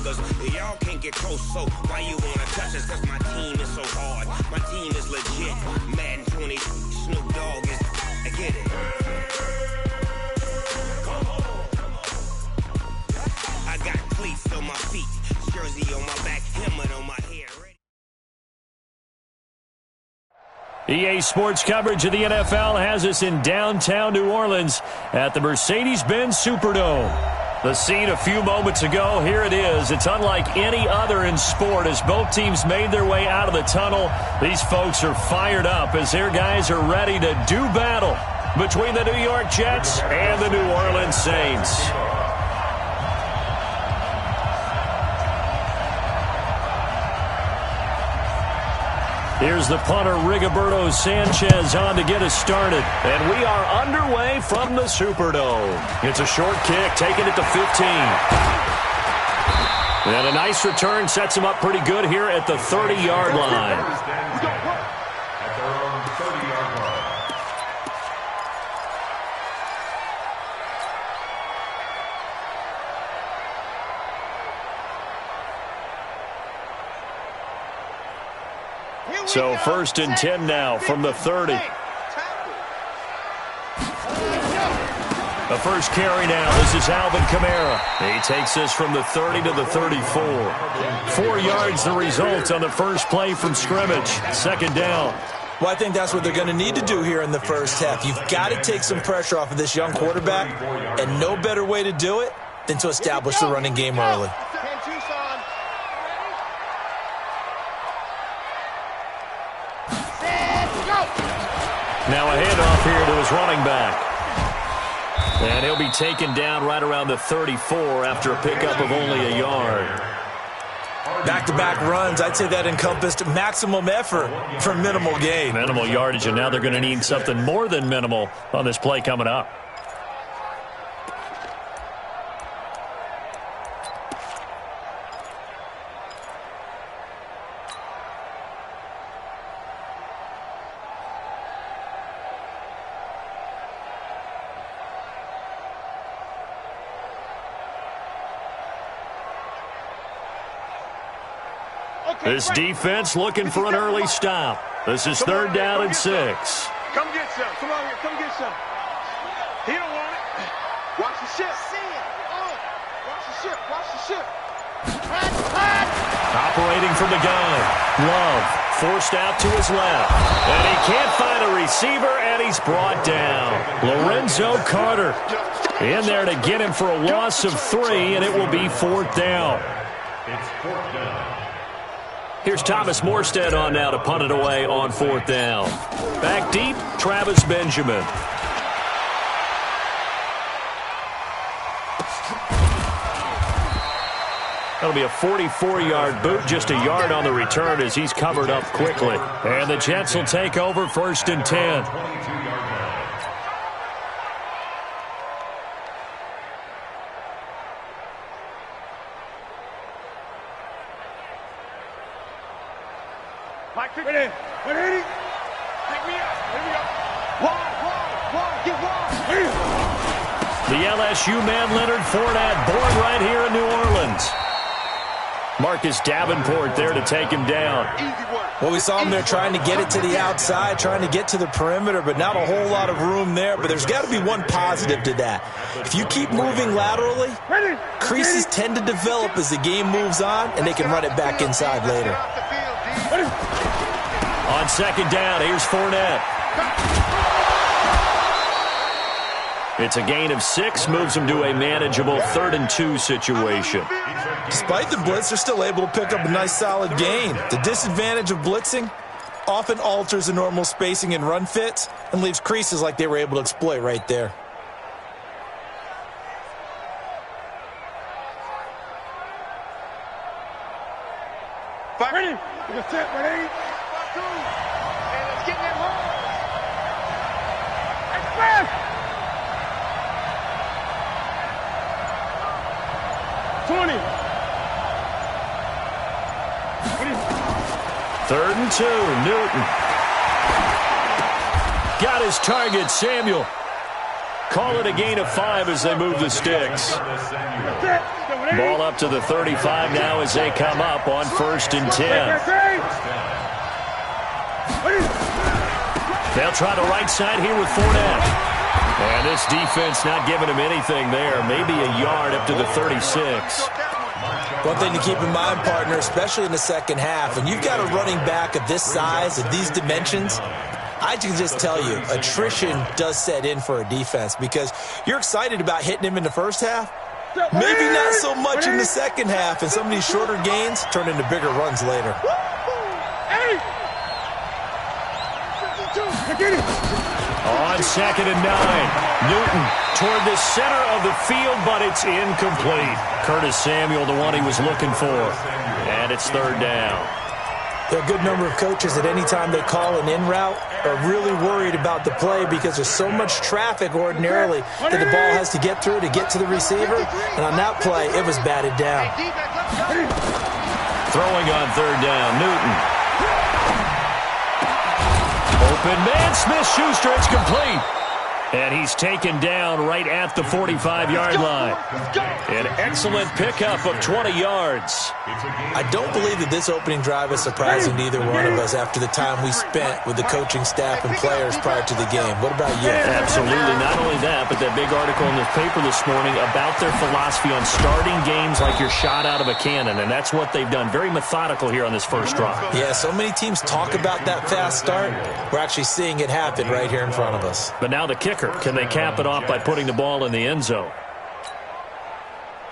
suckers. Y'all can't get close, so why you wanna touch us? Cause my team is so hard. My team is legit. Madden 20, Snoop Dogg is. I get it. I got cleats on my feet, jersey on my back, helmet on my head. EA Sports coverage of the NFL has us in downtown New Orleans at the Mercedes-Benz Superdome. The scene a few moments ago, here it is. It's unlike any other in sport as both teams made their way out of the tunnel. These folks are fired up as their guys are ready to do battle between the New York Jets and the New Orleans Saints. Here's the punter, Rigoberto Sanchez, on to get us started. And we are underway from the Superdome. It's a short kick, taking it to 15. And a nice return sets him up pretty good here at the 30-yard line. So 1st and 10 now from the 30. The first carry now. This is Alvin Kamara. He takes this from the 30 to the 34. 4 yards the result on the first play from scrimmage. 2nd down. Well, I think that's what they're going to need to do here in the first half. You've got to take some pressure off of this young quarterback, and no better way to do it than to establish the running game early. Now a handoff here to his running back. And he'll be taken down right around the 34 after a pickup of only a yard. Back-to-back runs, I'd say that encompassed maximum effort for minimal gain. Minimal yardage, and now they're going to need something more than minimal on this play coming up. This defense looking for an early stop. This is 3rd down and 6. Come get some. Come on here. Come get some. He don't want it. Watch the ship. Watch the ship. Watch the ship. Operating from the gun. Love forced out to his left. And he can't find a receiver, and he's brought down. Lorenzo Carter in there to get him for a loss of 3, and it will be 4th down. It's 4th down. Here's Thomas Morstead on now to punt it away on 4th down. Back deep, Travis Benjamin. That'll be a 44-yard boot, just a yard on the return as he's covered up quickly. And the Jets will take over 1st and 10. Mike, ready? Ready? Pick me up. Here we go. Wide, get wide. The LSU man, Leonard Fournette, born right here in New Orleans. Marcus Davenport there to take him down. Well, we saw him there trying to get it to the outside, trying to get to the perimeter, but not a whole lot of room there. But there's got to be one positive to that. If you keep moving laterally, creases tend to develop as the game moves on, and they can run it back inside later. On 2nd down, here's Fournette. It's a gain of 6, moves them to a manageable 3rd and 2 situation. Despite the blitz, they're still able to pick up a nice solid gain. The disadvantage of blitzing often alters the normal spacing and run fits and leaves creases like they were able to exploit right there. Ready? We're going to set. Ready? And let's get that home. Express! 20. 3rd and 2, Newton. Got his target, Samuel. Call it a gain of 5 as they move the sticks. Ball up to the 35 now as they come up on 1st and 10. They'll try the right side here with Fournette. And this defense not giving him anything there. Maybe a yard up to the 36. One thing to keep in mind, partner, especially in the second half, when you've got a running back of this size, of these dimensions, I can just tell you, attrition does set in for a defense because you're excited about hitting him in the first half. Maybe not so much in the second half, and some of these shorter gains turn into bigger runs later. On 2nd and 9, Newton toward the center of the field, but it's incomplete. Curtis Samuel, the one he was looking for, and it's 3rd down. There are a good number of coaches that any time they call an in route are really worried about the play because there's so much traffic ordinarily that the ball has to get through to get to the receiver. And on that play, it was batted down. Throwing on 3rd down, Newton. Open man, Smith-Schuster, it's complete. And he's taken down right at the 45-yard line. An excellent pickup of 20 yards. I don't believe that this opening drive is surprising to either one of us after the time we spent with the coaching staff and players prior to the game. What about you? Absolutely. Not only that, but that big article in the paper this morning about their philosophy on starting games like you're shot out of a cannon, and that's what they've done. Very methodical here on this first drive. Yeah, so many teams talk about that fast start. We're actually seeing it happen right here in front of us. But now the kicker. Can they cap it off by putting the ball in the end zone?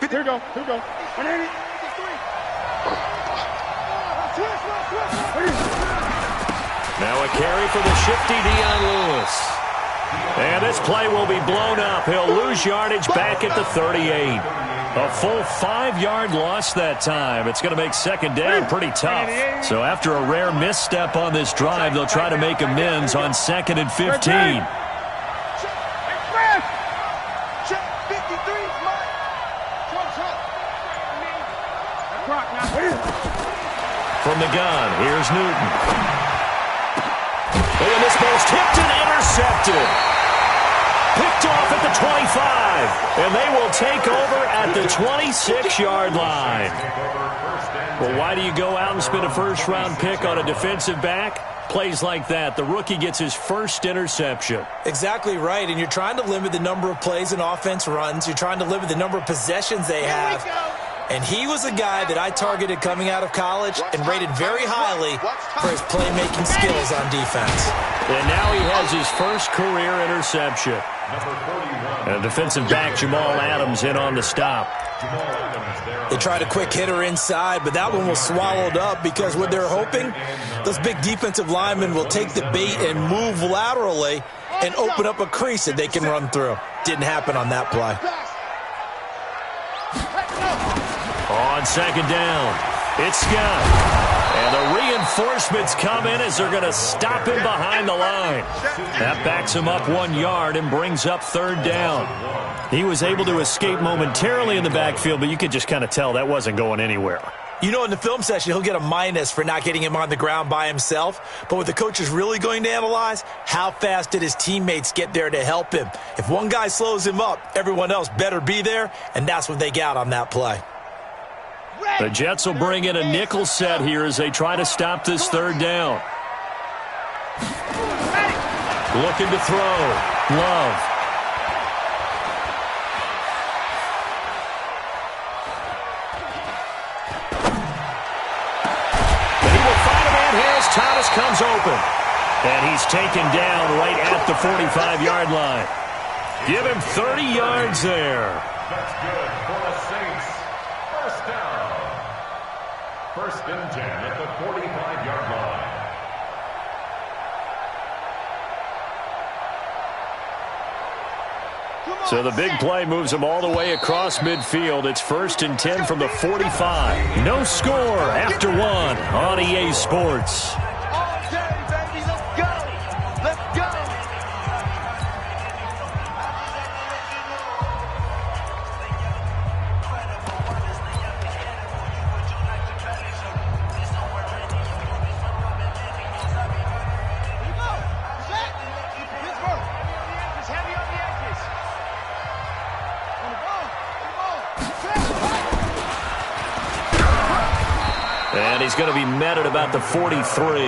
Here we go. 180. Now a carry for the shifty Dion Lewis. And this play will be blown up. He'll lose yardage back at the 38. A full 5-yard loss that time. It's going to make 2nd down pretty tough. So after a rare misstep on this drive, they'll try to make amends on 2nd and 15. From the gun, here's Newton. And this ball's tipped and intercepted. Picked off at the 25. And they will take over at the 26-yard line. Well, why do you go out and spend a first-round pick on a defensive back? Plays like that. The rookie gets his first interception. Exactly right, and you're trying to limit the number of plays and offense runs. You're trying to limit the number of possessions they have. And he was a guy that I targeted coming out of college and rated very highly for his playmaking skills on defense. And now he has his first career interception. And defensive back Jamal Adams in on the stop. They tried a quick hitter inside, but that one was swallowed up because what they're hoping, those big defensive linemen will take the bait and move laterally and open up a crease that they can run through. Didn't happen on that play. On 2nd down, it's Scott. And the reinforcements come in as they're going to stop him behind the line. That backs him up 1 yard and brings up 3rd down. He was able to escape momentarily in the backfield, but you could just kind of tell that wasn't going anywhere. You know, in the film session, he'll get a minus for not getting him on the ground by himself. But what the coach is really going to analyze, how fast did his teammates get there to help him? If one guy slows him up, everyone else better be there, and that's what they got on that play. The Jets will bring in a nickel set here as they try to stop this 3rd down. Looking to throw. Love. And he will find a man here as Thomas comes open. And he's taken down right at the 45-yard line. Give him 30 yards there. That's good for the Saints. First down. 1st and 10 at the 45-yard line. So the big play moves him all the way across midfield. It's 1st and 10 from the 45. No score after 1 on EA Sports. And he's going to be met at about the 43.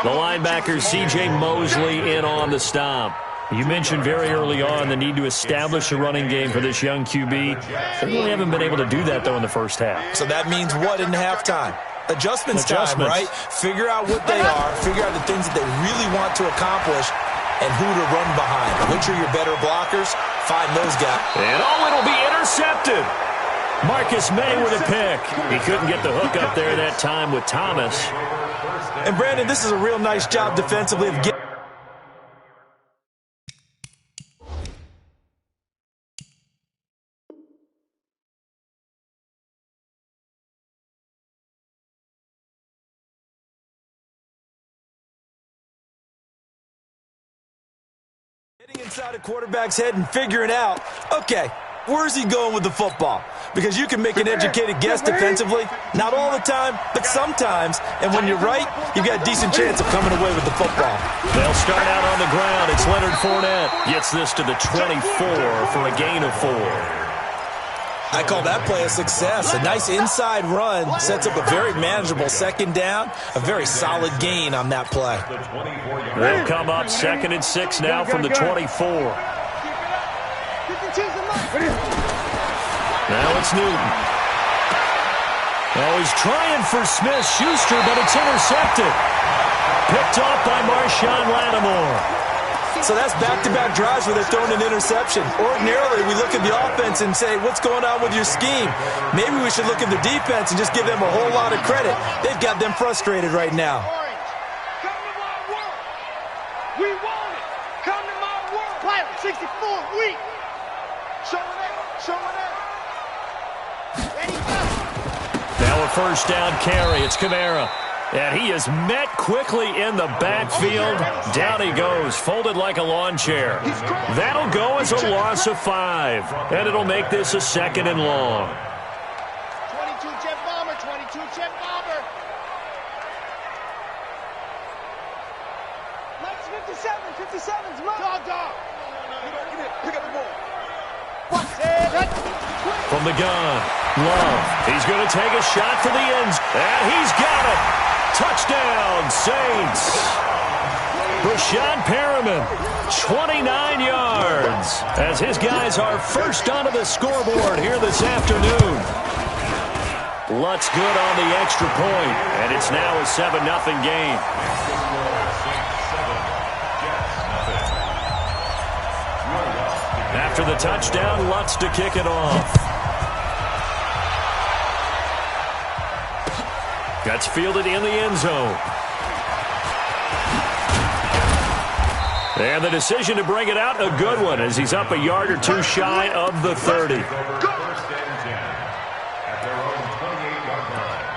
The linebacker, C.J. Mosley, in on the stop. You mentioned very early on the need to establish a running game for this young QB. They really haven't been able to do that, though, in the first half. So that means what in halftime? Adjustments time, right? Figure out what they are, figure out the things that they really want to accomplish, and who to run behind. Which are your better blockers? Find those guys. And it'll be intercepted. Marcus May with a pick. He couldn't get the hook up there that time with Thomas. And Brandon, this is a real nice job defensively of getting. Getting inside a quarterback's head and figuring out, okay, where's he going with the football? Because you can make an educated guess defensively, not all the time, but sometimes. And when you're right, you've got a decent chance of coming away with the football. They'll start out on the ground. It's Leonard Fournette. Gets this to the 24 for a gain of 4. I call that play a success. A nice inside run sets up a very manageable second down, a very solid gain on that play. They'll come up 2nd and 6 now from the 24. Now it's Newton. Oh, he's trying for Smith-Schuster, but it's intercepted. Picked off by Marshawn Lattimore. So that's back-to-back drives where they're throwing an interception. Ordinarily, we look at the offense and say, what's going on with your scheme? Maybe we should look at the defense and just give them a whole lot of credit. They've got them frustrated right now. Come to my world. We want it. Come to my world. Pilot 64th week. Showing it. Ready, go. Now a first down carry. It's Kamara. And he is met quickly in the backfield. Down he goes, folded like a lawn chair. That'll go as a loss of 5. And it'll make this a 2nd and long. 22 jet bomber, 22 jet bomber. Let's 57's mine. Dog. Pick up the ball. From the gun, Love. He's going to take a shot for the ends. And he's got it. Touchdown, Saints. Brashad Perriman, 29 yards, as his guys are first onto the scoreboard here this afternoon. Lutz good on the extra point, and it's now a 7-0 game. After the touchdown, Lutz to kick it off. That's fielded in the end zone. And the decision to bring it out, a good one, as he's up a yard or two shy of the 30. First and 10 at their own 28-yard line.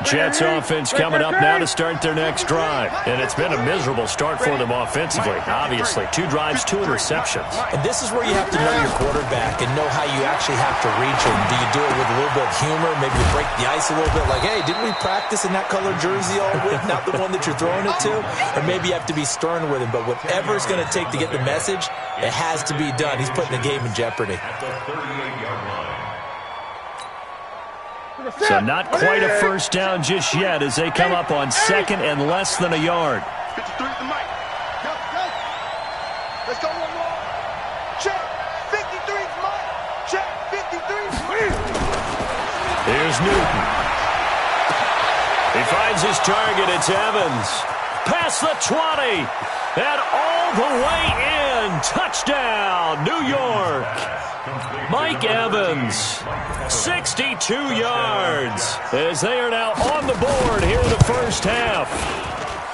Jets offense coming up now to start their next drive. And it's been a miserable start for them offensively, obviously. 2 drives, 2 interceptions. And this is where you have to know your quarterback and know how you actually have to reach him. Do you do it with a little bit of humor? Maybe you break the ice a little bit like, hey, didn't we practice in that colored jersey all week? Not the one that you're throwing it to? Or maybe you have to be stern with him. But whatever it's going to take to get the message, it has to be done. He's putting the game in jeopardy. At the 38-yard line. So not quite a first down just yet as they come up on 2nd and less than a yard. 53 the mic. Go. Let's go one more. Check. 53's mic. Check. 53's mic. Here's Newton. He finds his target. It's Evans. Past the 20. And all the way in. Touchdown, New York. Mike Evans, 62 yards, as they are now on the board here in the first half.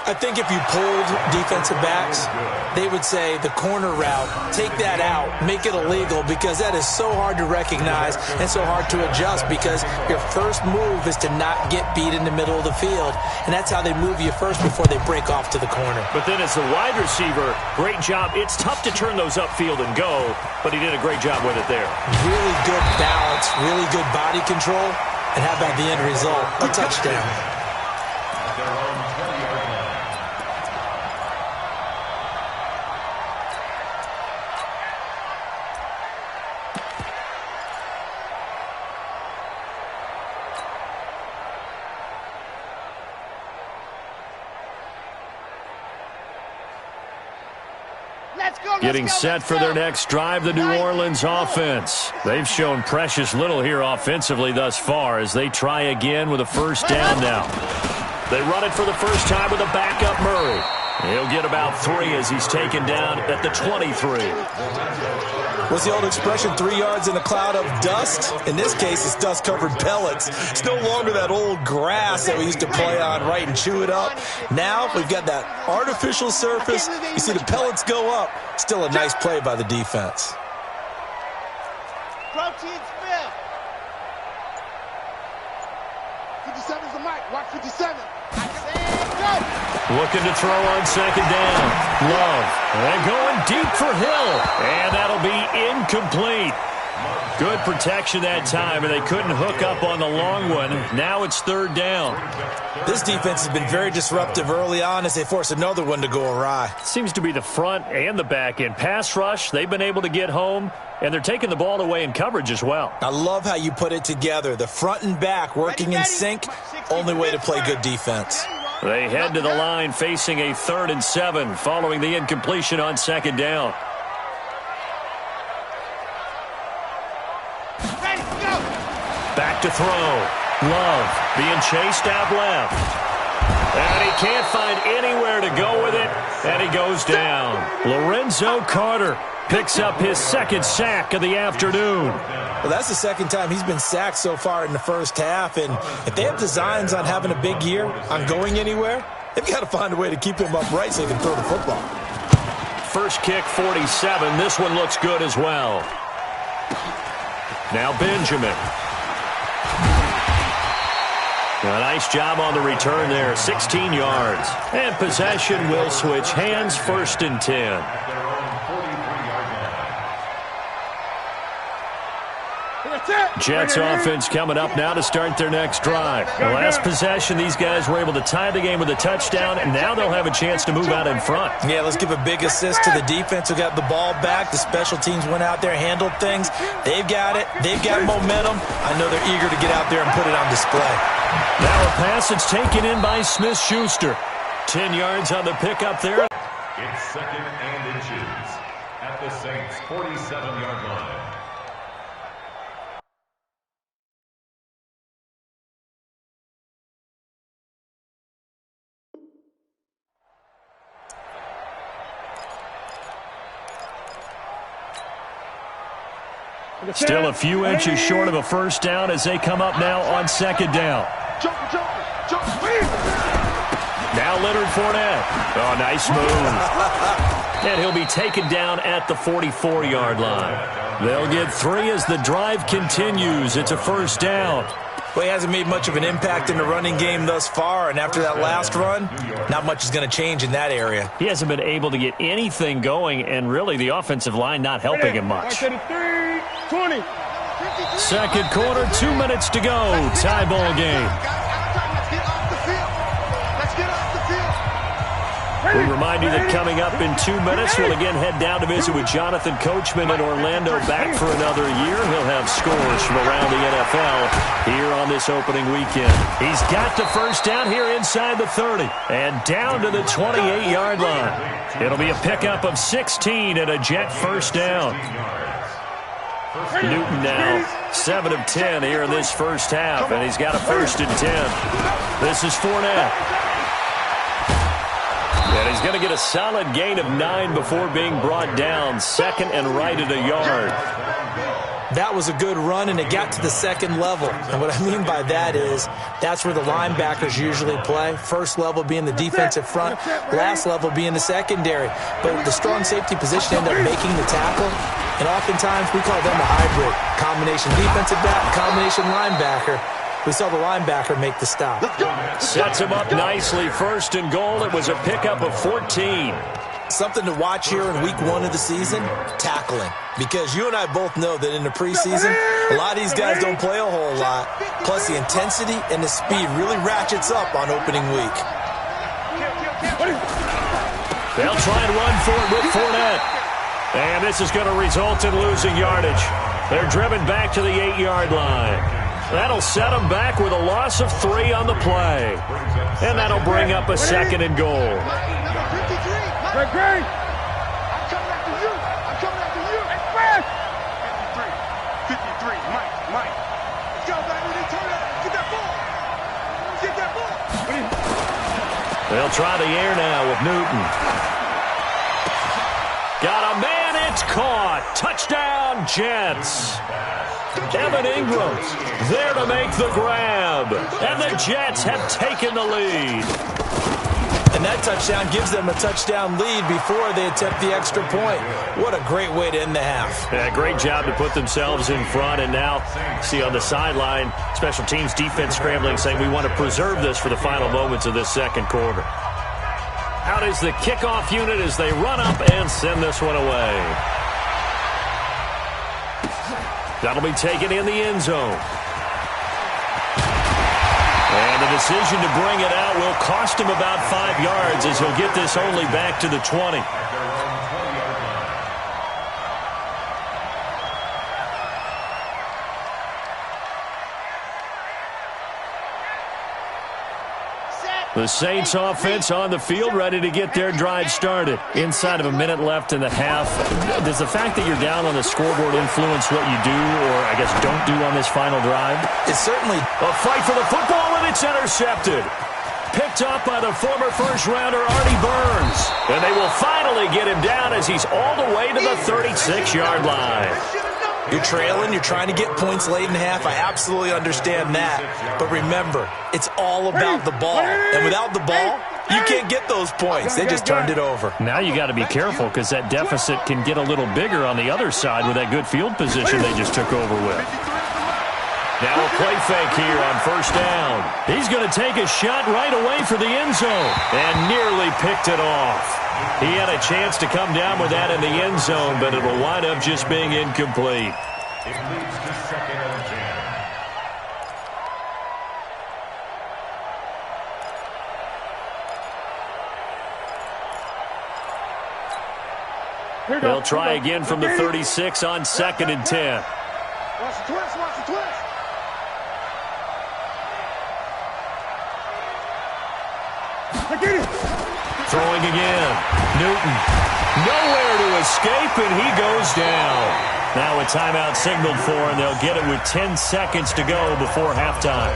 I think if you pulled defensive backs, they would say the corner route, take that out, make it illegal, because that is so hard to recognize and so hard to adjust, because your first move is to not get beat in the middle of the field, and that's how they move you first before they break off to the corner. But then as the wide receiver, great job. It's tough to turn those upfield and go, but he did a great job with it there. Really good balance, really good body control, and how about the end result? A touchdown. Their own 20-yard line. Getting set for their next drive, the New Orleans offense. They've shown precious little here offensively thus far as they try again with a first down now. They run it for the first time with a backup Murray. He'll get about 3 as he's taken down at the 23. What's the old expression, 3 yards in a cloud of dust? In this case, it's dust-covered pellets. It's no longer that old grass that we used to play on, right, and chew it up. Now we've got that artificial surface. You see the pellets go up. Still a nice play by the defense. Protein spill. 57's the mic. Watch 57. Looking to throw on second down. Love. And going deep for Hill. And that'll be incomplete. Good protection that time, and they couldn't hook up on the long one. Now it's third down. This defense has been very disruptive early on as they force another one to go awry. Seems to be the front and the back end. Pass rush, they've been able to get home, and they're taking the ball away in coverage as well. I love how you put it together. The front and back working in sync. Only way to play good defense. They head to the line facing a 3rd and 7 following the incompletion on second down. Back to throw. Love being chased out left. And he can't find anywhere to go with it, and he goes down. Lorenzo Carter picks up his 2nd sack of the afternoon. Well, that's the 2nd time he's been sacked so far in the first half, and if they have designs on having a big year, on going anywhere, they've got to find a way to keep him upright so they can throw the football. First kick, 47. This one looks good as well. Now Benjamin. A nice job on the return there, 16 yards. And possession will switch hands, 1st and 10. Jets offense coming up now to start their next drive. The last possession, these guys were able to tie the game with a touchdown, and now they'll have a chance to move out in front. Yeah, let's give a big assist to the defense who got the ball back. The special teams went out there, handled things. They've got it. They've got momentum. I know they're eager to get out there and put it on display. Now a pass that's taken in by Smith-Schuster. 10 yards on the pickup there. It's 2nd and inches at the Saints' 47-yard line. Still a few inches short of a first down as they come up now on second down. Now Leonard Fournette. Oh, nice move. And he'll be taken down at the 44-yard line. They'll get 3 as the drive continues. It's a first down. Well, he hasn't made much of an impact in the running game thus far, and after that last run, not much is going to change in that area. He hasn't been able to get anything going, and really the offensive line not helping him much. 20. Second quarter, 2 minutes to go. Tie ball game. We remind you that coming up in 2 minutes, we'll again head down to visit with Jonathan Coachman in Orlando, back for another year. He'll have scores from around the NFL here on this opening weekend. He's got the first down here inside the 30 and down to the 28-yard line. It'll be a pickup of 16 and a Jet first down. Newton now 7 of 10 here in this first half, and he's got a 1st and 10. This is Fournette. And he's going to get a solid gain of 9 before being brought down. 2nd and right at a yard. That was a good run, and it got to the 2nd level. And what I mean by that is that's where the linebackers usually play. First level being the defensive front, last level being the secondary. But the strong safety position ended up making the tackle, and oftentimes we call them a hybrid. Combination defensive back, combination linebacker. We saw the linebacker make the stop. Sets him up nicely. 1st and goal. It was a pickup of 14. Something to watch here in week 1 of the season, tackling. Because you and I both know that in the preseason, a lot of these guys don't play a whole lot. Plus the intensity and the speed really ratchets up on opening week. They'll try and run for it with Fournette. And this is going to result in losing yardage. They're driven back to the 8-yard line. That'll set them back with a loss of 3 on the play. And that'll bring up a 2nd and goal. after you. I'm coming after you. Express. 53. Mike. Let's go, baby. They turn it. Get that ball. Get that ball. They'll try the air now with Newton. Got a man. It's caught. Touchdown, Jets. Evan Ingram's there to make the grab. And the Jets have taken the lead. And that touchdown gives them a touchdown lead before they attempt the extra point. What a great way to end the half. Yeah, great job to put themselves in front. And now, see on the sideline, special teams defense scrambling, saying we want to preserve this for the final moments of this second quarter. Out is the kickoff unit as they run up and send this one away. That'll be taken in the end zone. And the decision to bring it out will cost him about 5 yards as he'll get this only back to the 20. The Saints offense on the field, ready to get their drive started. Inside of a minute left in the half. Does the fact that you're down on the scoreboard influence what you do, or I guess don't do on this final drive? It's certainly a fight for the football, and it's intercepted. Picked up by the former first-rounder Artie Burns. And they will finally get him down as he's all the way to the 36-yard line. You're trailing, you're trying to get points late in half. I absolutely understand that. But remember, it's all about the ball. And without the ball, you can't get those points. They just turned it over. Now you got to be careful because that deficit can get a little bigger on the other side with that good field position they just took over with. Now a play fake here on first down. He's going to take a shot right away for the end zone and nearly picked it off. He had a chance to come down with that in the end zone, but it will wind up just being incomplete. It leads to 2nd and 10. They'll try again from the 36 on 2nd and 10. Watch the twist, watch the twist. I get it. Throwing again. Newton. Nowhere to escape, and he goes down. Now a timeout signaled for, and they'll get it with 10 seconds to go before halftime.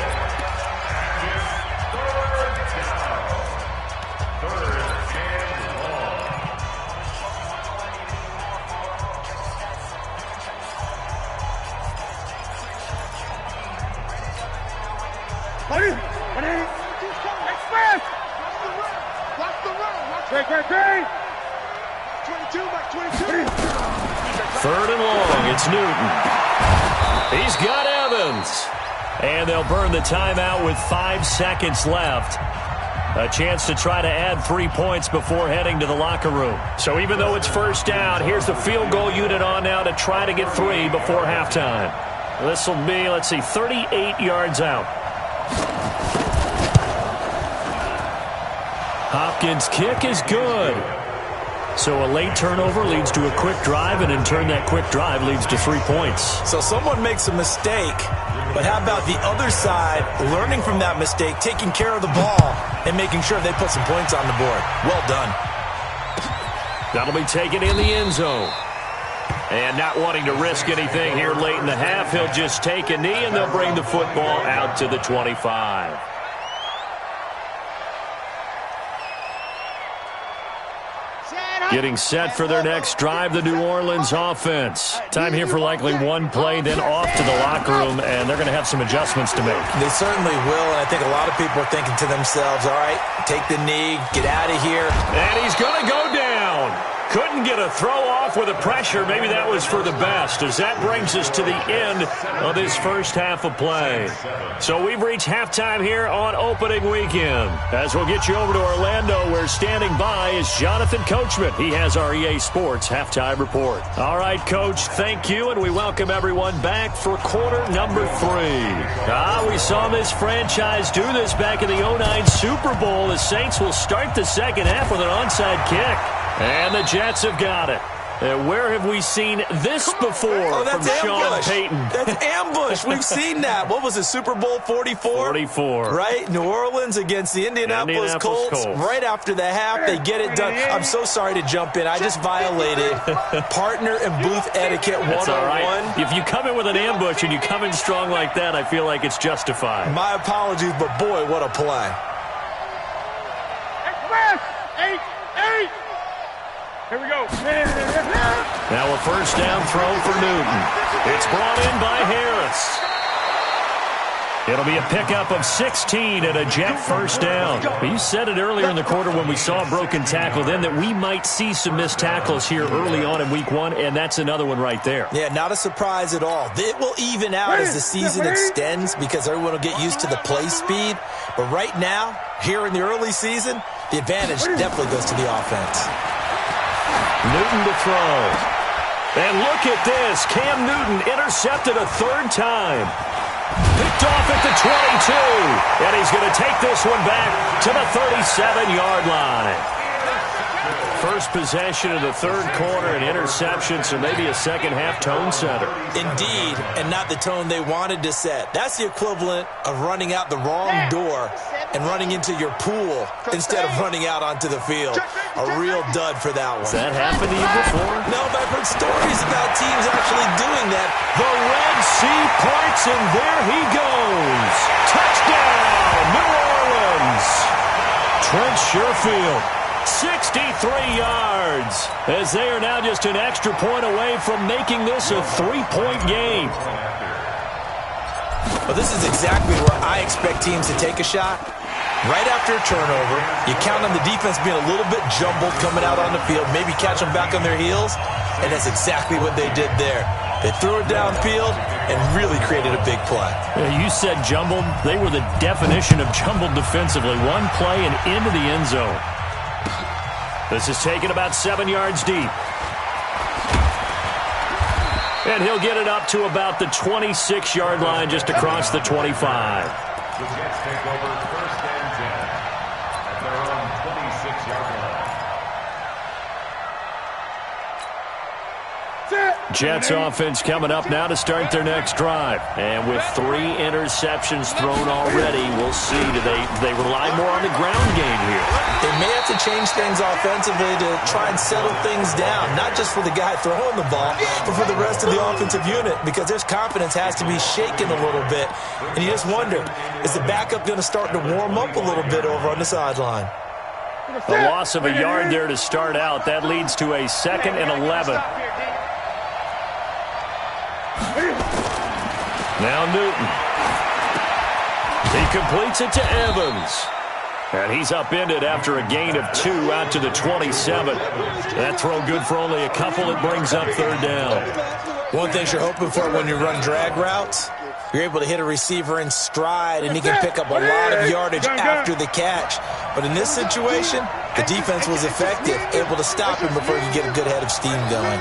Third and long, it's Newton. He's got Evans. And they'll burn the timeout with 5 seconds left. A chance to try to add 3 points before heading to the locker room. So even though it's first down, here's the field goal unit on now to try to get 3 before halftime. This will be, 38 yards out. Hopkins' kick is good. So a late turnover leads to a quick drive, and in turn that quick drive leads to 3 points. So someone makes a mistake, but how about the other side learning from that mistake, taking care of the ball, and making sure they put some points on the board? Well done. That'll be taken in the end zone. And not wanting to risk anything here late in the half, he'll just take a knee, and they'll bring the football out to the 25. Getting set for their next drive, the New Orleans offense. Time here for likely one play, then off to the locker room, and they're going to have some adjustments to make. They certainly will, and I think a lot of people are thinking to themselves, all right, take the knee, get out of here. And he's going to go down. Couldn't get a throw off with the pressure. Maybe that was for the best, as that brings us to the end of this first half of play. So we've reached halftime here on opening weekend. As we'll get you over to Orlando, where standing by is Jonathan Coachman. He has our EA Sports halftime report. All right, Coach, thank you, and we welcome everyone back for quarter number 3. We saw this franchise do this back in the 2009 Super Bowl. The Saints will start the second half with an onside kick. And the Jets have got it. Where have we seen this before from Sean Payton? That's ambush. We've seen that. What was it, Super Bowl 44? 44. Right? New Orleans against the Indianapolis Colts. Right after the half, they get it done. I'm so sorry to jump in. I just violated partner and booth etiquette 101. That's all right. If you come in with an ambush and you come in strong like that, I feel like it's justified. My apologies, but boy, what a play. Eight. Here we go. Now a first down throw for Newton. It's brought in by Harris. It'll be a pickup of 16 and a Jet first down. You said it earlier in the quarter when we saw a broken tackle then that we might see some missed tackles here early on in week 1, and that's another one right there. Yeah, not a surprise at all. It will even out as the season extends because everyone will get used to the play speed. But right now, here in the early season, the advantage definitely goes to the offense. Newton to throw. And look at this. Cam Newton intercepted a third time. Picked off at the 22. And he's going to take this one back to the 37-yard line. First possession of the third quarter, an interception, so maybe a second-half tone setter. Indeed, and not the tone they wanted to set. That's the equivalent of running out the wrong door and running into your pool instead of running out onto the field. A real dud for that one. Has that happened to you before? No, but I've heard stories about teams actually doing that. The Red Sea parts, and there he goes. Touchdown, New Orleans. Trent Sherfield, 63 yards, as they are now just an extra point away from making this a 3-point game. Well, this is exactly where I expect teams to take a shot. Right after a turnover, you count on the defense being a little bit jumbled coming out on the field, maybe catch them back on their heels, and that's exactly what they did there. They threw it downfield and really created a big play. You said jumbled. They were the definition of jumbled defensively. One play and into the end zone. This is taken about 7 yards deep. And he'll get it up to about the 26-yard line, just across the 25. The Jets take over first and 10 at their own 26-yard line. Jets offense coming up now to start their next drive. And with 3 interceptions thrown already, we'll see. Do they rely more on the ground game here? They may have to change things offensively to try and settle things down, not just for the guy throwing the ball, but for the rest of the offensive unit, because their confidence has to be shaken a little bit. And you just wonder, is the backup going to start to warm up a little bit over on the sideline? A loss of a yard there to start out. That leads to a 2nd and 11. Now Newton. He completes it to Evans. And he's upended after a gain of 2 out to the 27. That throw good for only a couple. It brings up third down. One thing you're hoping for when you run drag routes, you're able to hit a receiver in stride, and he can pick up a lot of yardage after the catch. But in this situation, the defense was effective, able to stop him before he could get a good head of steam going.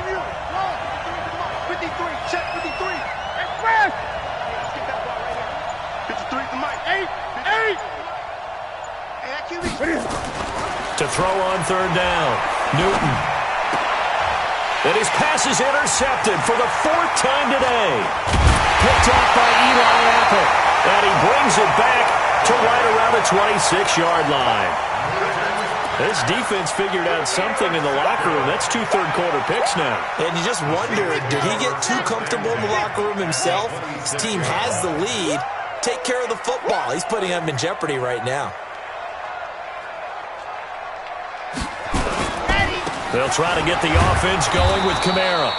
53, check 53. To throw on third down, Newton. And his pass is intercepted for the 4th time today. Picked off by Eli Apple. And he brings it back to right around the 26-yard line. This defense figured out something in the locker room. That's 2 third-quarter picks now. And you just wonder, did he get too comfortable in the locker room himself? His team has the lead. Take care of the football. He's putting him in jeopardy right now. They'll try to get the offense going with Kamara.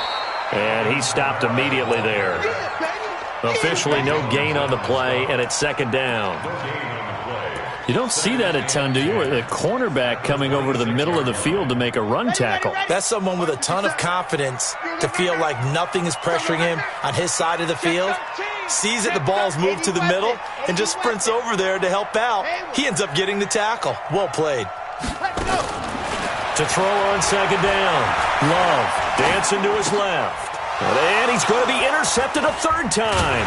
And he stopped immediately there. Officially no gain on the play, and it's 2nd down. You don't see that a ton, do you? A cornerback coming over to the middle of the field to make a run tackle. That's someone with a ton of confidence to feel like nothing is pressuring him on his side of the field. Sees that the ball's moved to the middle and just sprints over there to help out. He ends up getting the tackle. Well played. To throw on 2nd down. Love dancing to his left. And he's going to be intercepted a 3rd time.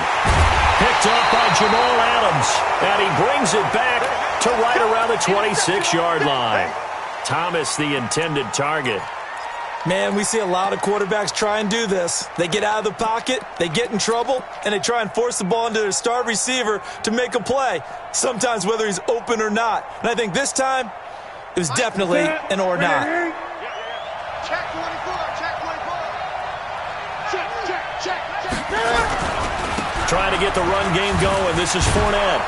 Picked up by Jamal Adams. And he brings it back to right around the 26-yard line. Thomas, the intended target. Man, we see a lot of quarterbacks try and do this. They get out of the pocket, they get in trouble, and they try and force the ball into their star receiver to make a play, sometimes whether he's open or not. And I think this time, it was definitely an or not. Check 24, check 24. Check. Trying to get the run game going. This is Fournette.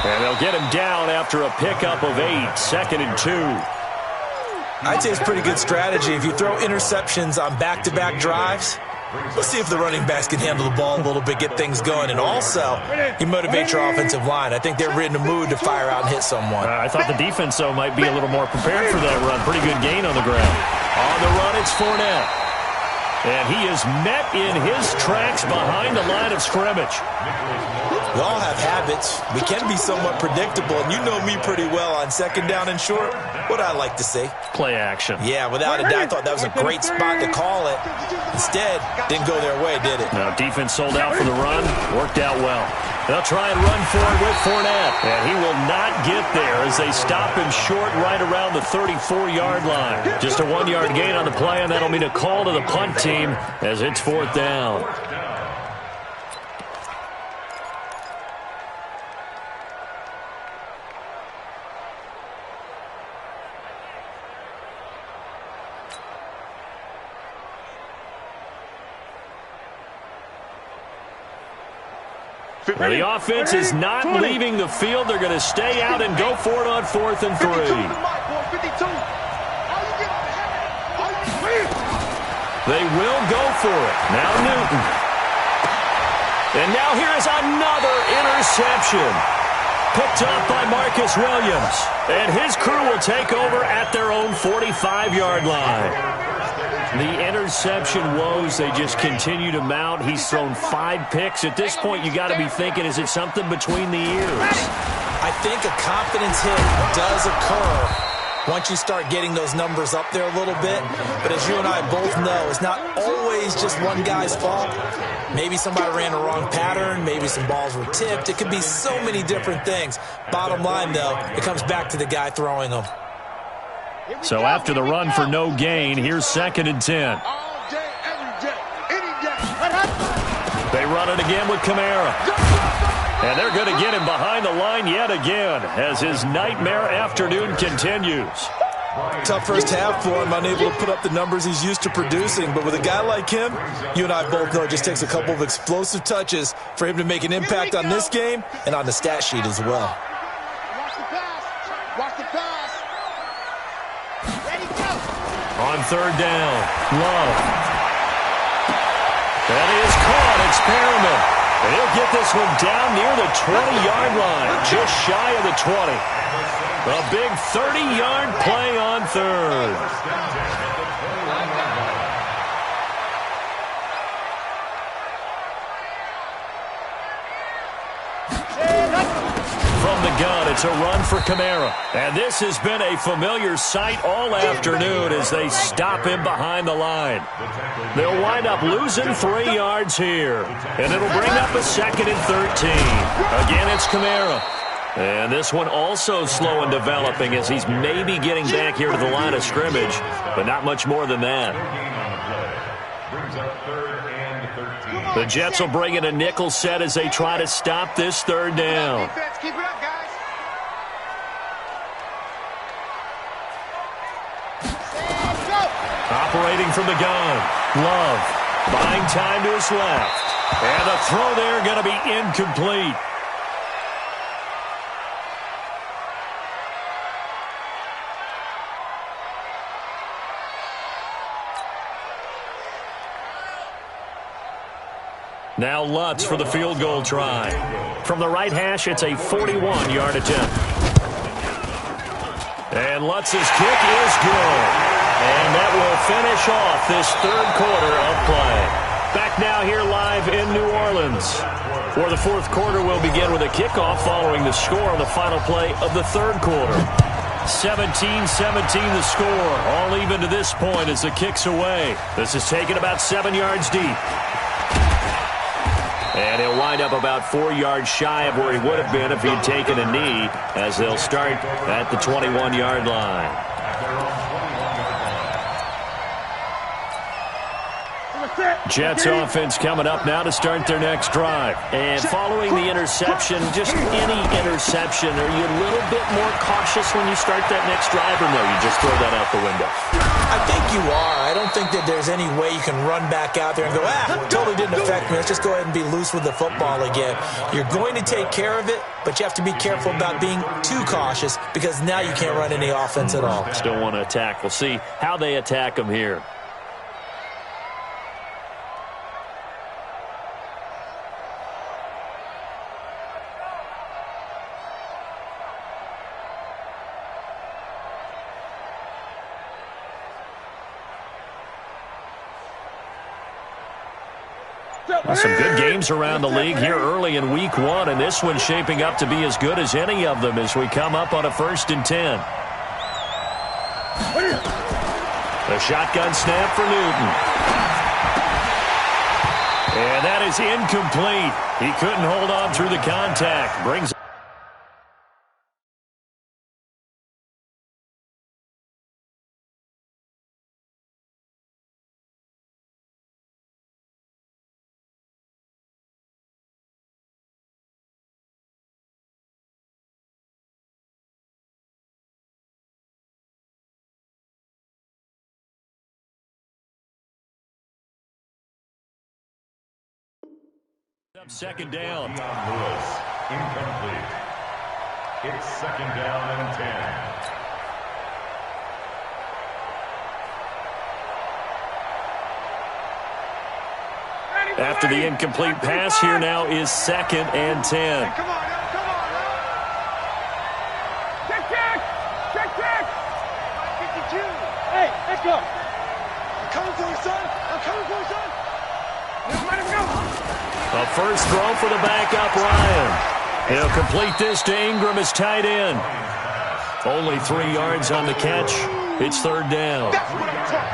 And they'll get him down after a pickup of 8, 2nd and 2. I'd say it's pretty good strategy. If you throw interceptions on back-to-back drives, let's see if the running backs can handle the ball a little bit, get things going. And also, you motivate your offensive line. I think they're in the mood to fire out and hit someone. I thought the defense, though, might be a little more prepared for that run. Pretty good gain on the ground. On the run, it's Fournette. And he is met in his tracks behind the line of scrimmage. We all have habits. We can be somewhat predictable, and you know me pretty well on 2nd down and short. What I like to see. Play action. Yeah, without a doubt, I thought that was a great spot to call it. Instead, didn't go their way, did it? Now, defense sold out for the run. Worked out well. They'll try and run for it with Fournette. And he will not get there as they stop him short right around the 34-yard line. Just a 1-yard gain on the play, and that'll mean a call to the punt team as it's 4th down. Well, the offense is not leaving the field. They're going to stay out and go for it on 4th and 3. They will go for it. Now Newton. And now here is another interception. Picked up by Marcus Williams. And his crew will take over at their own 45-yard line. The interception woes, they just continue to mount. He's thrown 5 picks. At this point, you got to be thinking, is it something between the ears? I think a confidence hit does occur once you start getting those numbers up there a little bit. But as you and I both know, it's not always just one guy's fault. Maybe somebody ran a wrong pattern. Maybe some balls were tipped. It could be so many different things. Bottom line, though, it comes back to the guy throwing them. So after the run for no gain, here's 2nd and 10. All day, every day, any day. They run it again with Kamara. And they're going to get him behind the line yet again as his nightmare afternoon continues. Tough first half for him, unable to put up the numbers he's used to producing. But with a guy like him, you and I both know it just takes a couple of explosive touches for him to make an impact on this game and on the stat sheet as well. Watch the pass. Watch the pass. Ready, go. On 3rd down, Love. That is caught. It's Perriman. And he'll get this one down near the 20-yard line, just shy of the 20. A big 30-yard play on 3rd. From the gun, it's a run for Kamara. And this has been a familiar sight all afternoon as they stop him behind the line. They'll wind up losing 3 yards here. And it'll bring up a 2nd and 13. Again, it's Kamara. And this one also slow in developing as he's maybe getting back here to the line of scrimmage, but not much more than that. The Jets will bring in a nickel set as they try to stop this 3rd down. Keep it up, guys. Operating from the gun, Love buying time to his left. And the throw there going to be incomplete. Now Lutz for the field goal try. From the right hash, it's a 41-yard attempt. And Lutz's kick is good. And that will finish off this 3rd quarter of play. Back now here live in New Orleans. For the 4th quarter, we'll begin with a kickoff following the score on the final play of the 3rd quarter. 17-17 the score. All even to this point as the kick's away. This is taken about 7 yards deep. And he'll wind up about 4 yards shy of where he would have been if he'd taken a knee, as they'll start at the 21-yard line. Jets offense coming up now to start their next drive. And following the interception, just any interception, are you a little bit more cautious when you start that next drive, or no, you just throw that out the window? I think you are. I don't think that there's any way you can run back out there and go, totally didn't affect me. Let's just go ahead and be loose with the football again. You're going to take care of it, but you have to be careful about being too cautious because now you can't run any offense at all. Still want to attack. We'll see how they attack them here. Well, some good games around the league here early in week 1, and this one's shaping up to be as good as any of them as we come up on a 1st and 10. The shotgun snap for Newton. And that is incomplete. He couldn't hold on through the contact. Brings up 2nd down. Lewis, incomplete. It's 2nd down and 10. After the incomplete pass, here now is 2nd and 10. Come on, come on. Check. 52. Hey, let's go. I'm coming for you, son. Let him go. A first throw for the backup, Ryan. He'll complete this to Ingram as tight end. Only 3 yards on the catch. It's 3rd down.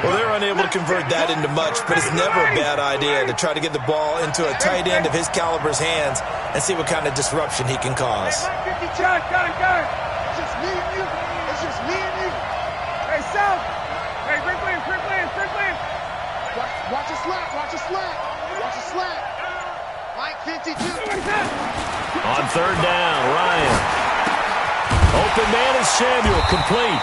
Well, they're unable to convert that into much, but it's never a bad idea to try to get the ball into a tight end of his caliber's hands and see what kind of disruption he can cause. Got it. It's just me and you. Hey, Sal. Hey, quick plans. Watch a slack. Mike 52. On 3rd down, Ryan. Open man is Samuel, complete.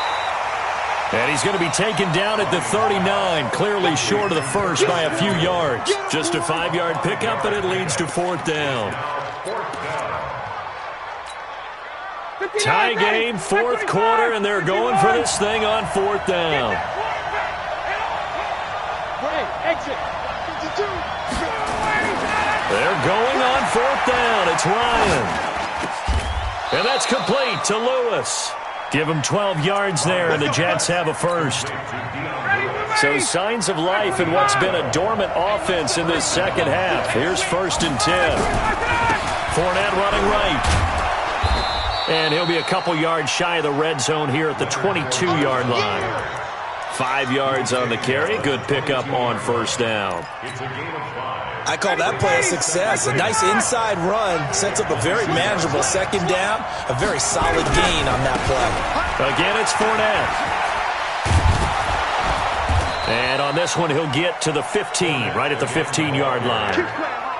And he's going to be taken down at the 39, clearly short of the first by a few yards. Just a 5-yard pickup, and it leads to 4th down. Tie game, 4th quarter, and they're going for this thing on 4th down. Exit. 52. They're going on 4th down. It's Ryan. And that's complete to Lewis. Give him 12 yards there, and the Jets have a first. So signs of life in what's been a dormant offense in this 2nd half. Here's 1st and 10. Fournette running right. And he'll be a couple yards shy of the red zone here at the 22-yard line. 5 yards on the carry. Good pickup on 1st down. I call that play a success. A nice inside run sets up a very manageable 2nd down. A very solid gain on that play. Again, it's Fournette. And on this one, he'll get to the 15, right at the 15-yard line.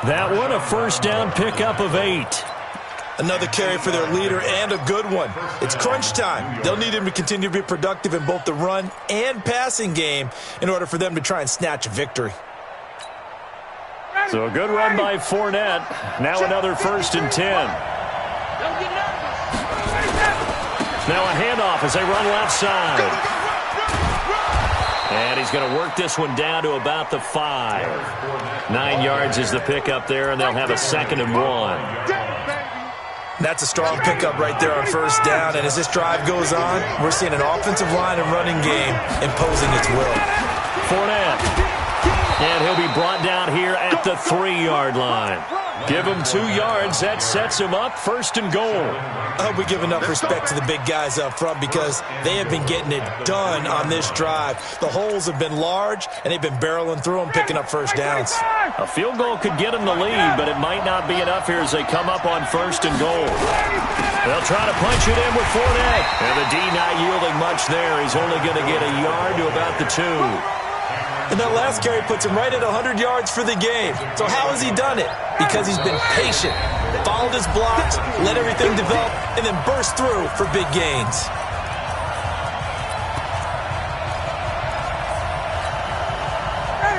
That one, a 1st down pickup of 8. Another carry for their leader and a good one. It's crunch time. They'll need him to continue to be productive in both the run and passing game in order for them to try and snatch a victory. So a good run by Fournette. Now another 1st and 10. Now a handoff as they run left side. And he's going to work this one down to about the 5. 9 yards is the pickup there, and they'll have a 2nd and 1. That's a strong pickup right there on 1st down. And as this drive goes on, we're seeing an offensive line and running game imposing its will. Fournette. And he'll be brought down here at the 3-yard line. Give him 2 yards. That sets him up 1st and goal. I hope we give enough respect to the big guys up front because they have been getting it done on this drive. The holes have been large, and they've been barreling through them, picking up 1st downs. A field goal could get them the lead, but it might not be enough here as they come up on 1st and goal. They'll try to punch it in with Fournette. And the D not yielding much there. He's only going to get a yard to about the 2. And that last carry puts him right at 100 yards for the game. So how has he done it? Because he's been patient, followed his blocks, let everything develop, and then burst through for big gains.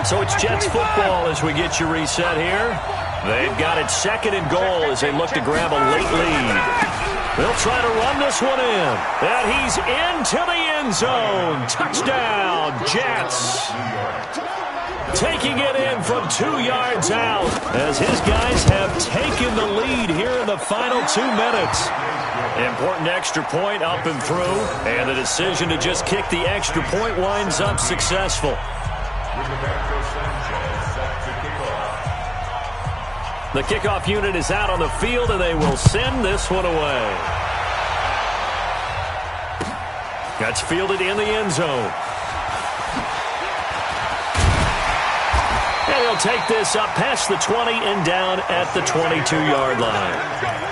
So it's Jets football as we get you reset here. They've got it 2nd and goal as they look to grab a late lead. They'll try to run this one in. And he's into the end zone. Touchdown, Jets. Taking it in from 2 yards out as his guys have taken the lead here in the final 2 minutes. Important extra point up and through. And the decision to just kick the extra point winds up successful. The kickoff unit is out on the field, and they will send this one away. That's fielded in the end zone. And he'll take this up past the 20 and down at the 22-yard line.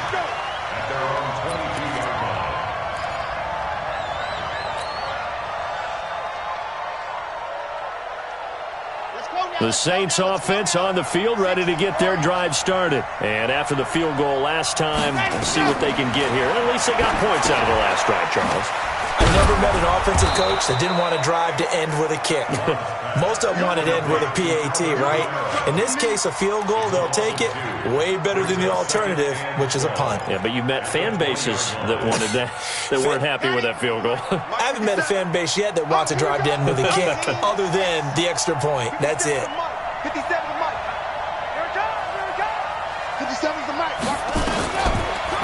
The Saints offense on the field, ready to get their drive started. And after the field goal last time, we'll see what they can get here. At least they got points out of the last drive, Charles. I've never met an offensive coach that didn't want a drive to end with a kick. Most of them want it to end with a PAT, right? In this case, a field goal, they'll take it. Way better than the alternative, which is a punt. Yeah, but you met fan bases that wanted that, that weren't happy with that field goal. I haven't met a fan base yet that wants a drive to end with a kick, other than the extra point. That's it. 57 the mic. Here it comes. Here it comes. 57's the mic.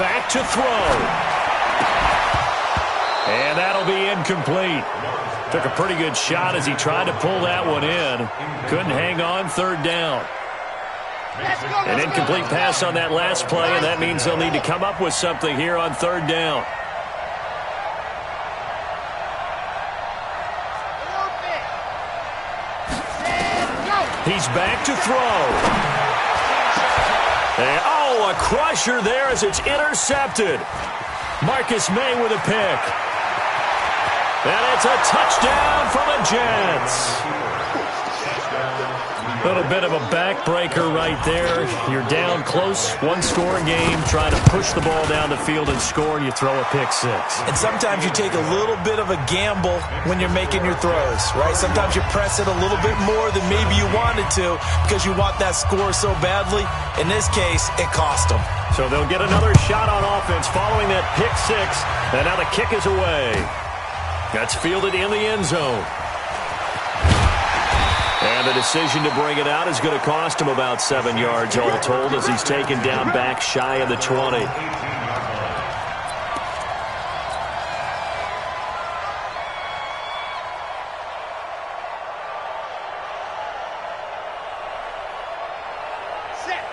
Back to throw. And that'll be incomplete. Took a pretty good shot as he tried to pull that one in. Couldn't hang on, 3rd down. An incomplete pass on that last play, and that means they'll need to come up with something here on 3rd down. He's back to throw. And, a crusher there as it's intercepted. Marcus May with a pick. And it's a touchdown for the Jets. A little bit of a backbreaker right there. You're down close, 1-score game, trying to push the ball down the field and score, and you throw a pick 6. And sometimes you take a little bit of a gamble when you're making your throws, right? Sometimes you press it a little bit more than maybe you wanted to because you want that score so badly. In this case, it cost them. So they'll get another shot on offense following that pick 6, and now the kick is away. That's fielded in the end zone. And the decision to bring it out is going to cost him about 7 yards all told as he's taken down back shy of the 20.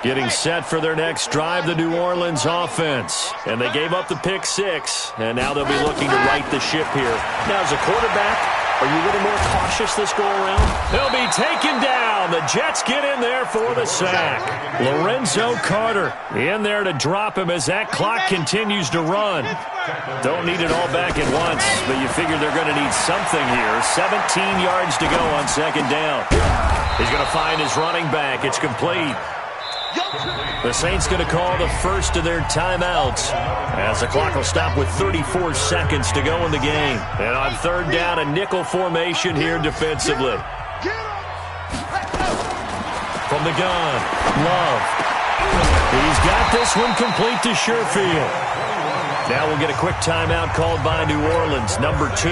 Getting set for their next drive, the New Orleans offense. And they gave up the pick 6, and now they'll be looking to right the ship here. Now, as a quarterback, are you a little more cautious this go-around? They'll be taken down. The Jets get in there for the sack. Lorenzo Carter in there to drop him as that clock continues to run. Don't need it all back at once, but you figure they're going to need something here. 17 yards to go on 2nd down. He's going to find his running back. It's complete. The Saints going to call the first of their timeouts as the clock will stop with 34 seconds to go in the game. And on 3rd down, a nickel formation here defensively. From the gun, Love. He's got this one complete to Sherfield. Now we'll get a quick timeout called by New Orleans, number 2.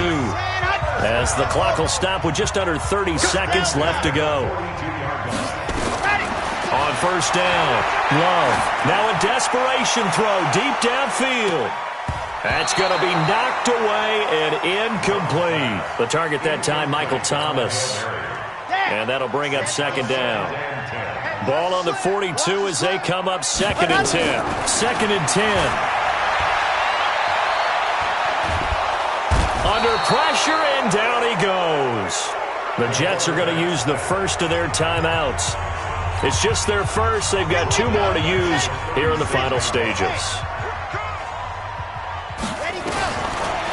As the clock will stop with just under 30 seconds left to go. On 1st down, Love. Now a desperation throw deep downfield. That's going to be knocked away and incomplete. The target that time, Michael Thomas. And that'll bring up 2nd down. Ball on the 42 as they come up 2nd and 10. 2nd and 10. Under pressure, and down he goes. The Jets are going to use the first of their timeouts. It's just their first. They've got 2 more to use here in the final stages.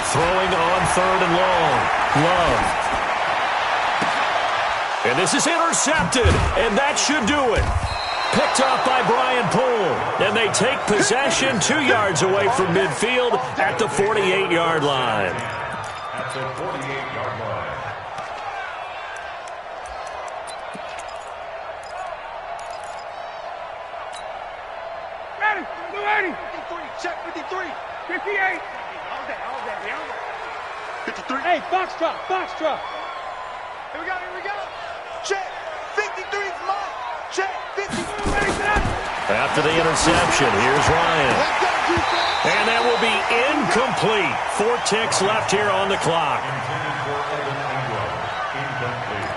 Throwing on 3rd and long. Love. And this is intercepted, and that should do it. Picked off by Brian Poole, and they take possession 2 yards away from midfield at the 48-yard line. At the 48-yard line. Ready, 280. 53, check 53. 58. All day. 53. Hey, box drop. Here we go. Check. 53's mine. Check. 53. After the interception, here's Ryan. And that will be incomplete. 4 ticks left here on the clock. Intended for Evan Ingram. Incomplete.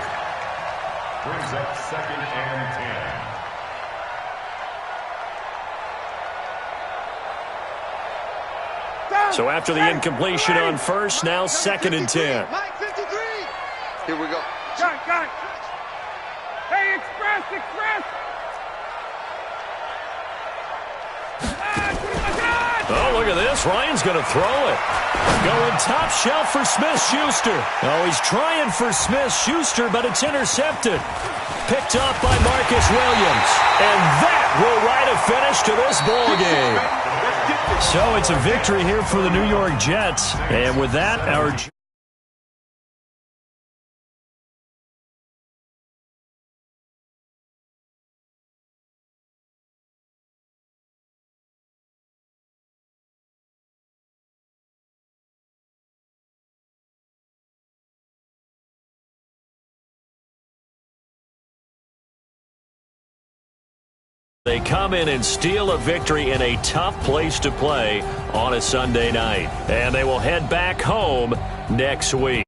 Brings up 2nd and 10. So after the incompletion on first, now 2nd and 10. Mike 53. Here we go. Got it. Hey, express. Oh, look at this. Ryan's going to throw it. Going top shelf for Smith-Schuster. Oh, he's trying for Smith-Schuster, but it's intercepted. Picked off by Marcus Williams. And that will write a finish to this ball game. So it's a victory here for the New York Jets. And with that, our... They come in and steal a victory in a tough place to play on a Sunday night. And they will head back home next week.